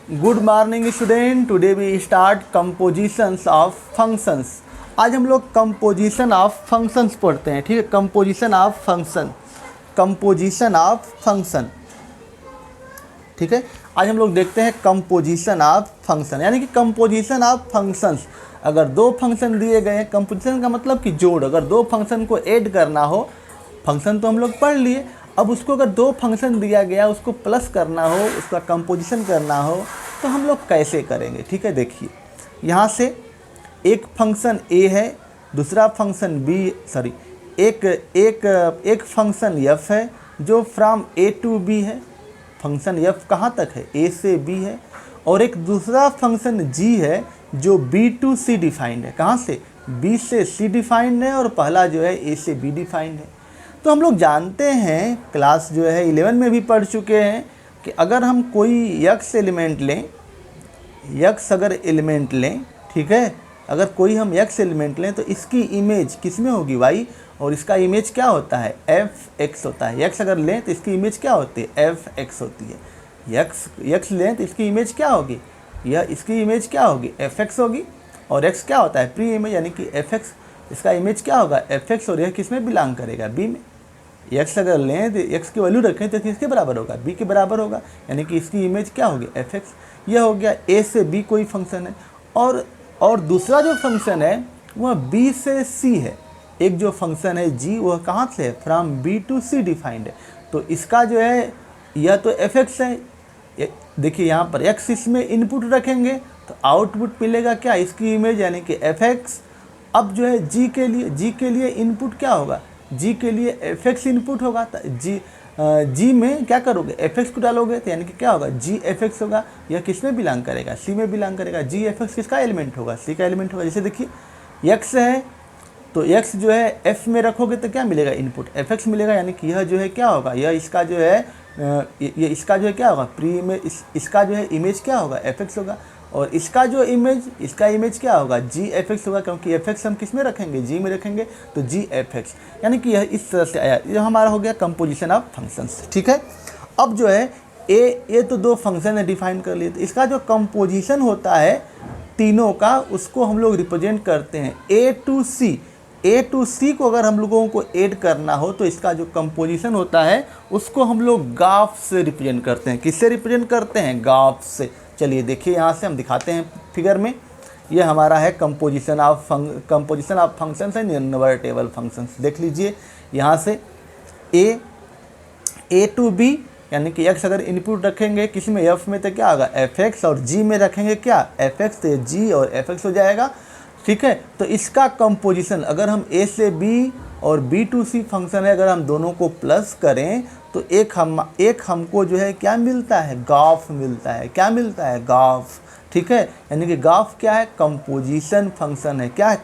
Good morning student, today we start compositions of functions. आज हम लोग कंपोजिशन ऑफ फंक्शंस पढ़ते हैं। ठीक है, composition of function, composition of function. ठीक है, आज हम लोग देखते हैं कंपोजिशन ऑफ फंक्शन, यानी कि कंपोजिशन ऑफ फंक्शंस। अगर दो फंक्शन दिए गए हैं, कंपोजिशन का मतलब कि जोड़, अगर दो फंक्शन को ऐड करना हो, फंक्शन तो हम लोग पढ़ लिए, अब उसको अगर दो फंक्शन दिया गया उसको प्लस करना हो, उसका कंपोजिशन करना हो तो हम लोग कैसे करेंगे। ठीक है, देखिए यहाँ से एक फंक्शन ए है, दूसरा फंक्शन बी, सॉरी एक फंक्शन एफ है जो फ्रॉम ए टू बी है। फंक्शन एफ कहाँ तक है, ए से बी है। और एक दूसरा फंक्शन जी है जो बी टू सी डिफाइंड है। कहाँ से, बी से सी डिफाइंड है, और पहला जो है ए से बी डिफाइंड है। तो हम लोग जानते हैं, क्लास जो है 11 में भी पढ़ चुके हैं कि अगर हम कोई यक्स एलिमेंट लें, यक्स अगर एलिमेंट लें, ठीक है, अगर कोई हम यक्स एलिमेंट लें तो इसकी इमेज किस में होगी, वाई, और इसका इमेज क्या होता है, एफ एक्स होता है। यक्स अगर लें तो इसकी इमेज क्या होती है, एफ एक्स होती है। यक्स लें तो इसकी इमेज क्या होगी, यह इसकी इमेज क्या होगी, एफ एक्स होगी। और एक्स क्या होता है, प्री इमेज, यानी कि एफ एक्स, इसका इमेज क्या होगा, एफ एक्स, और यह किस में बिलोंग करेगा, बी में। एक्स अगर लें तो एक्स की वैल्यू रखें तो किसके बराबर होगा, बी के बराबर होगा, यानी कि इसकी इमेज क्या होगी, एफ एक्स। यह हो गया ए से बी कोई फंक्शन है। और दूसरा जो फंक्शन है वह बी से सी है। एक जो फंक्शन है जी, वह कहाँ से है, from B to C defined है। तो इसका जो है, यह तो एफ एक्स है। देखिए यहाँ पर एक्स इसमें इनपुट रखेंगे तो आउटपुट मिलेगा क्या, इसकी इमेज, यानी कि एफ एक्स। अब जो है जी के लिए इनपुट क्या होगा, जी के लिए एफ एक्स इनपुट होगा। तो जी में क्या करोगे, एफ एक्स को डालोगे तो यानी कि क्या होगा, जी एफ एक्स होगा। यह किस में बिलोंग करेगा, सी में बिलोंग करेगा। जी एफ एक्स किसका एलिमेंट होगा, सी का एलिमेंट होगा। जैसे देखिए एक्स है तो एक्स जो है एफ में रखोगे तो क्या मिलेगा, इनपुट एफ एक्स मिलेगा, यानी कि यह जो है क्या होगा, यह इसका जो है ये इसका जो है क्या होगा, प्री इमेज, इसका जो है इमेज क्या होगा, एफ एक्स होगा। और इसका जो इमेज, इसका इमेज क्या होगा, जी एफ एक्स होगा, क्योंकि एफ एक्स हम किस में रखेंगे, जी में रखेंगे, तो जी एफ एक्स। यानी कि यह इस तरह से आया, यह हमारा हो गया कंपोजिशन ऑफ फंक्शंस। ठीक है, अब जो है ए तो दो फंक्शन है डिफाइन कर लिए, तो इसका जो कंपोजिशन होता है तीनों का, उसको हम लोग रिप्रेजेंट करते हैं ए टू सी। ए टू सी को अगर हम लोगों को ऐड करना हो तो इसका जो कंपोजिशन होता है उसको हम लोग ग्राफ से रिप्रेजेंट करते हैं। किससे रिप्रेजेंट करते हैं, ग्राफ से। चलिए देखिए यहाँ से हम दिखाते हैं फिगर में। ये हमारा है composition of functions and invertible functions. देख लीजिए यहाँ से ए टू बी, यानी कि एक्स अगर इनपुट रखेंगे किस में, एफ में, तो क्या होगा, एफ एक्स, और जी में रखेंगे क्या, एफ एक्स, तो जी और एफ एक्स हो जाएगा। ठीक है, तो इसका कंपोजिशन अगर हम ए से बी और बी टू सी फंक्शन है, अगर हम दोनों को प्लस करें तो एक हमको जो है क्या मिलता है, ग्राफ मिलता है। क्या मिलता है, ग्राफ। ठीक है, यानी कि ग्राफ क्या है, कंपोजिशन फंक्शन है। क्या है,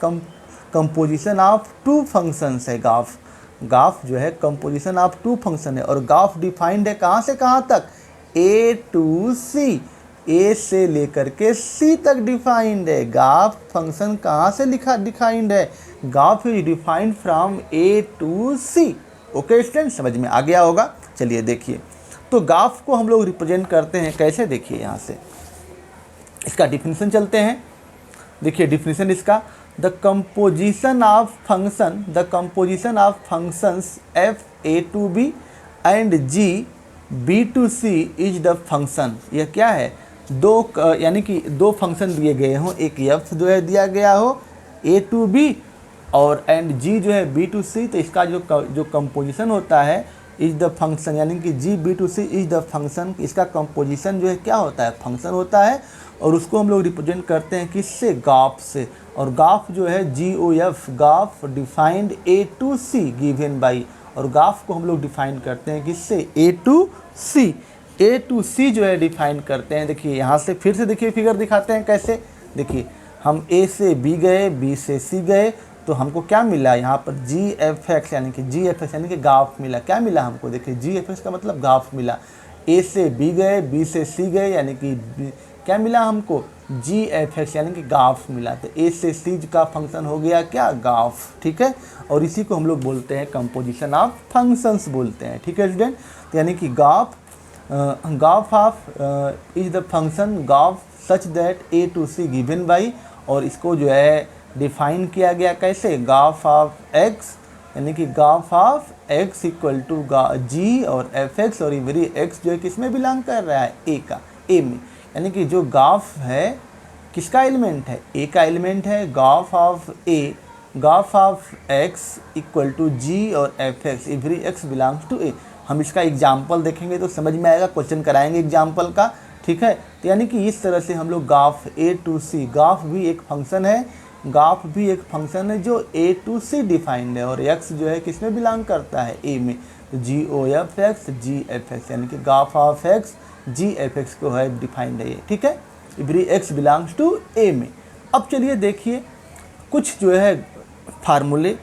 कंपोजिशन ऑफ टू फंक्शंस है ग्राफ। ग्राफ जो है कंपोजिशन ऑफ टू फंक्शन है, और ग्राफ डिफाइंड है कहाँ से कहाँ तक, ए टू सी, ए से लेकर के सी तक डिफाइंड है। ग्राफ फंक्शन कहाँ से डिफाइंड है, graph is defined from A to C. Okay student, समझ में आ गया होगा। चलिए देखिए, तो ग्राफ को हम लोग रिप्रेजेंट करते हैं कैसे, देखिए यहाँ से इसका डिफिनीशन चलते हैं। देखिए डिफिनीशन इसका, the composition of functions F A to B and G B to C is the function. यह क्या है, यानी कि दो फंक्शन दिए गए हों, एक एफ जो है दिया हो ए टू बी, और एंड जी जो है बी टू सी, तो इसका जो कंपोजिशन होता है इज द फंक्शन, यानी कि G B to C is the function. इसका कंपोजिशन जो है क्या होता है, फंक्शन होता है, और उसको हम लोग रिप्रेजेंट करते हैं किससे, ग्राफ से। और ग्राफ जो है G O F, graph defined A to C given by, और ग्राफ को हम लोग डिफाइन करते हैं किससे, ए टू सी। ए टू सी जो है डिफाइन करते हैं। देखिए यहाँ से फिर से देखिए फिगर दिखाते हैं कैसे। देखिए हम ए से बी गए, बी से सी गए, तो हमको क्या मिला यहाँ पर, जी एफ एक्स, यानी कि ग्राफ मिला। क्या मिला हमको, देखिए जी एफ एक्स का मतलब ग्राफ मिला। ए से बी गए, बी से सी गए, यानी कि क्या मिला हमको, जी एफ एक्स, यानी कि ग्राफ मिला। तो ए से सी का फंक्शन हो गया क्या, ग्राफ। ठीक है, और इसी को हम लोग बोलते हैं कंपोजिशन ऑफ फंक्शंस बोलते हैं। ठीक है स्टूडेंट, तो यानी कि graph gof of is the function gof such that A to C given by, और इसको जो है डिफाइन किया गया कैसे, गाफ ऑफ एक्स, यानी कि graph of X equal to G और एफ एक्स, और एवरी एक्स जो है किस में बिलोंग कर रहा है, ए का, ए में, यानी कि जो गाफ है किसका एलिमेंट है, ए का एलिमेंट है, graph of A, graph of X equal to G और F X, every X belongs to A. हम इसका एग्जाम्पल देखेंगे तो समझ में आएगा, क्वेश्चन कराएंगे एग्जाम्पल का, ठीक है। तो यानी कि इस तरह से हम लोग गाफ ए टू सी, गाफ भी एक फंक्शन है, गाफ भी एक फंक्शन है जो ए टू सी डिफाइंड है, और एक्स जो है किस में बिलोंग करता है, ए में, तो G O F X G F X, यानी कि graph of X G F X को है डिफाइंड है ये, ठीक है, every X belongs to A में। अब चलिए देखिए कुछ जो है फार्मूले,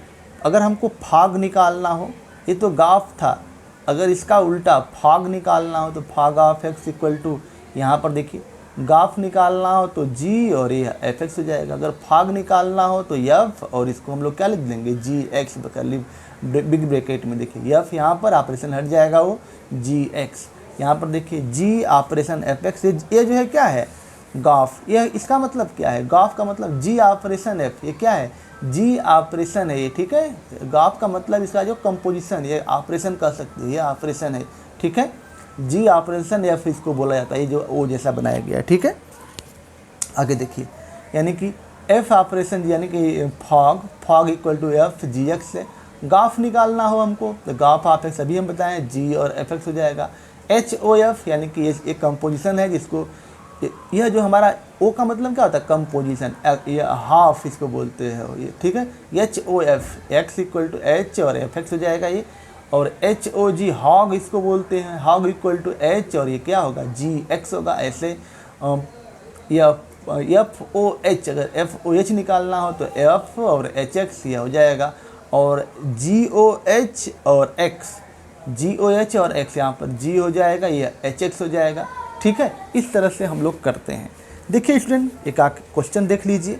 अगर हमको फाग निकालना हो, ये तो गाफ था, अगर इसका उल्टा फाग निकालना हो तो फाग ऑफ एक्स इक्वल टू, यहाँ पर देखिए गाफ निकालना हो तो जी और ये एफ एक्स हो जाएगा, अगर फाग निकालना हो तो एफ, और इसको हम लोग क्या लिख देंगे, जी एक्स, बिग ब्रैकेट में देखिए एफ, यहाँ पर ऑपरेशन हट जाएगा वो जी एक्स, यहाँ पर देखिए जी ऑपरेशन एफ एक्स, ये जो है क्या है गाफ, ये इसका मतलब क्या है, गाफ का मतलब जी ऑपरेशन एफ, ये क्या है, जी ऑपरेशन है ये, ठीक है। गाफ का मतलब इसका जो कंपोजिशन, ये ऑपरेशन कर सकते हैं, ये ऑपरेशन है, ठीक है, जी ऑपरेशन एफ इसको बोला जाता है, ये जो ओ जैसा बनाया गया है, ठीक है। आगे देखिए, यानी कि एफ ऑपरेशन यानी कि fog equal to F G X है, गाफ निकालना हो हमको तो गाफ ऑफ एक्स अभी हम बताएं जी और एफ एक्स हो जाएगा, एच ओ एफ यानी कि ये एक कंपोजिशन है जिसको, यह जो हमारा ओ का मतलब क्या होता है, कंपोजिशन, ये हाफ इसको बोलते हैं ये, ठीक है, H O F X equal to H और एफ एक्स हो जाएगा ये, और एच ओ जी हॉग इसको बोलते हैं, हॉग इक्वल टू एच और ये क्या होगा, जी एक्स होगा, ऐसे एफ ओ एच, अगर एफ ओ एच निकालना हो तो एफ और एच एक्स यह हो जाएगा, और जी ओ एच और एक्स, जी ओ एच और एक्स यहाँ पर जी हो जाएगा, ये एच एक्स हो जाएगा, ठीक है। इस तरह से हम लोग करते हैं। देखिए स्टूडेंट एक क्वेश्चन देख लीजिए,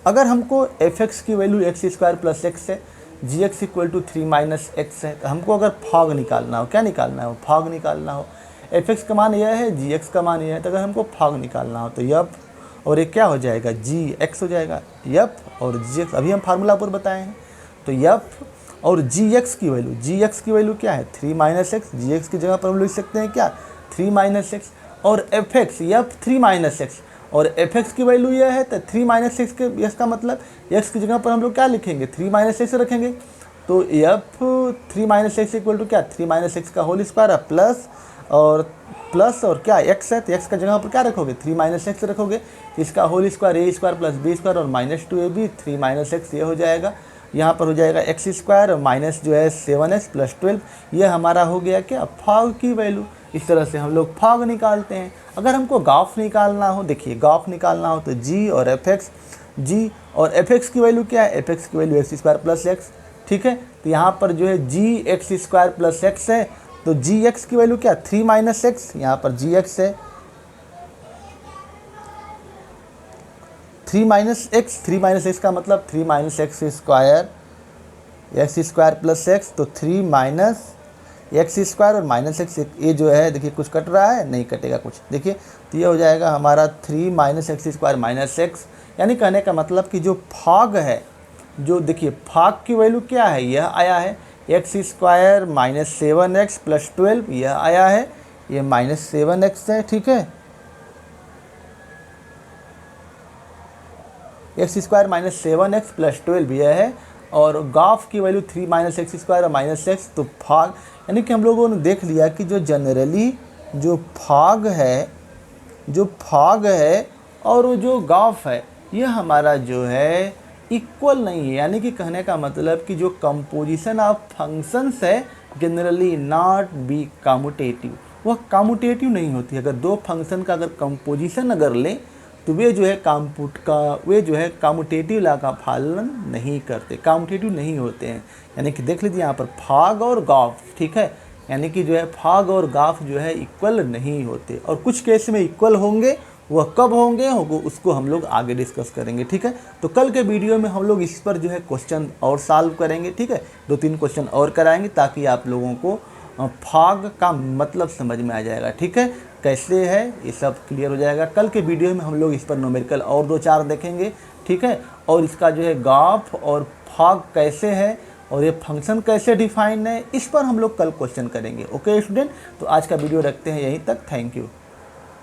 अगर हमको एफ एक्स की value X square plus X है, G X equal to 3 minus X है, तो हमको अगर फॉग निकालना हो, क्या निकालना हो, फॉग निकालना हो, एफ एक्स का मान यह है, जी एक्स का मान यह है, तो अगर हमको फॉग निकालना हो तो यप और ये क्या हो जाएगा, जी एक्स हो जाएगा, यप और जी एक्स, अभी हम फार्मूला ऊपर बताए हैं, तो यप और जी एक्स की वैल्यू, जी एक्स की वैल्यू क्या है 3 माइनस एक्स, जी एक्स की जगह पर हम लिख सकते हैं क्या 3 माइनस एक्स, और एफ एक्स यप 3 माइनस एक्स, और एफ एक्स की वैल्यू यह है तो 3 माइनस एक्स के, इसका मतलब एक्स की जगह पर हम लोग क्या लिखेंगे 3 माइनस एक्स रखेंगे, तो F 3 minus X equal to क्या 3 माइनस एक्स का होल स्क्वायर है प्लस और क्या एक्स है, तो एक्स का जगह पर क्या रखोगे 3 माइनस एक्स रखोगे, तो इसका होल स्क्वायर ए स्क्वायर प्लस बी स्क्वायर और माइनस 2ab 3 माइनस एक्स ये हो जाएगा, यहाँ पर हो जाएगा एक्स स्क्वायर और माइनस जो है 7x प्लस 12, ये हमारा हो गया क्या फॉग की वैल्यू। इस तरह से हम लोग फॉग निकालते हैं। अगर हमको गाफ निकालना हो, देखिए गाफ निकालना हो तो जी और एफ एक्स, जी और एफ एक्स की वैल्यू क्या है, एफ एक्स की value X square plus x, ठीक है, तो यहाँ पर जो है G x square plus X है, तो जी एक्स की वैल्यू क्या 3 माइनस एक्स, यहाँ पर जी एक्स है 3 माइनस एक्स, 3 माइनस एक्स का मतलब 3 minus x square plus x, तो 3 माइनस एक्स स्क्वायर और माइनस एक्स, ये जो है देखिए कुछ कट रहा है, नहीं कटेगा कुछ, देखिए तो ये हो जाएगा हमारा 3 minus x square minus x, यानी कहने का मतलब कि जो फॉग है, जो देखिए फॉग की वैल्यू क्या है, यह आया है x square minus 7x plus 12, यह आया है, ये माइनस 7x है, ठीक है, x square minus 7x plus 12 यह है, और गाफ की वैल्यू 3 माइनस एक्स स्क्वायर और माइनस एक्स, तो फॉग यानी कि हम लोगों ने देख लिया कि जो जनरली जो फॉग है और वो जो गाफ है ये हमारा जो है इक्वल नहीं है, यानी कि कहने का मतलब कि जो कंपोजिशन ऑफ फंक्शंस है जनरली नॉट बी कम्यूटेटिव, वह कम्यूटेटिव नहीं होती। अगर दो फंक्शन का अगर कंपोजिशन अगर लें तो वे जो है कम्यूटेटिव लॉ का पालन नहीं करते, कम्यूटेटिव नहीं होते हैं। यानी कि देख लीजिए यहाँ पर फॉग और गाफ, ठीक है, यानी कि जो है फॉग और गाफ जो है इक्वल नहीं होते, और कुछ केस में इक्वल होंगे, वह कब होंगे उसको हम लोग आगे डिस्कस करेंगे, ठीक है। तो कल के वीडियो में हम लोग इस पर जो है क्वेश्चन और सॉल्व करेंगे, ठीक है, 2-3 क्वेश्चन और कराएंगे ताकि आप लोगों को फॉग का मतलब समझ में आ जाएगा। ठीक है, कैसे है ये सब क्लियर हो जाएगा। कल के वीडियो में हम लोग इस पर न्यूमेरिकल और 2-4 देखेंगे। ठीक है, और इसका जो है गाफ और फॉग कैसे है और ये फंक्शन कैसे डिफाइन है, इस पर हम लोग कल क्वेश्चन करेंगे। ओके स्टूडेंट, तो आज का वीडियो रखते हैं यहीं तक। Thank you.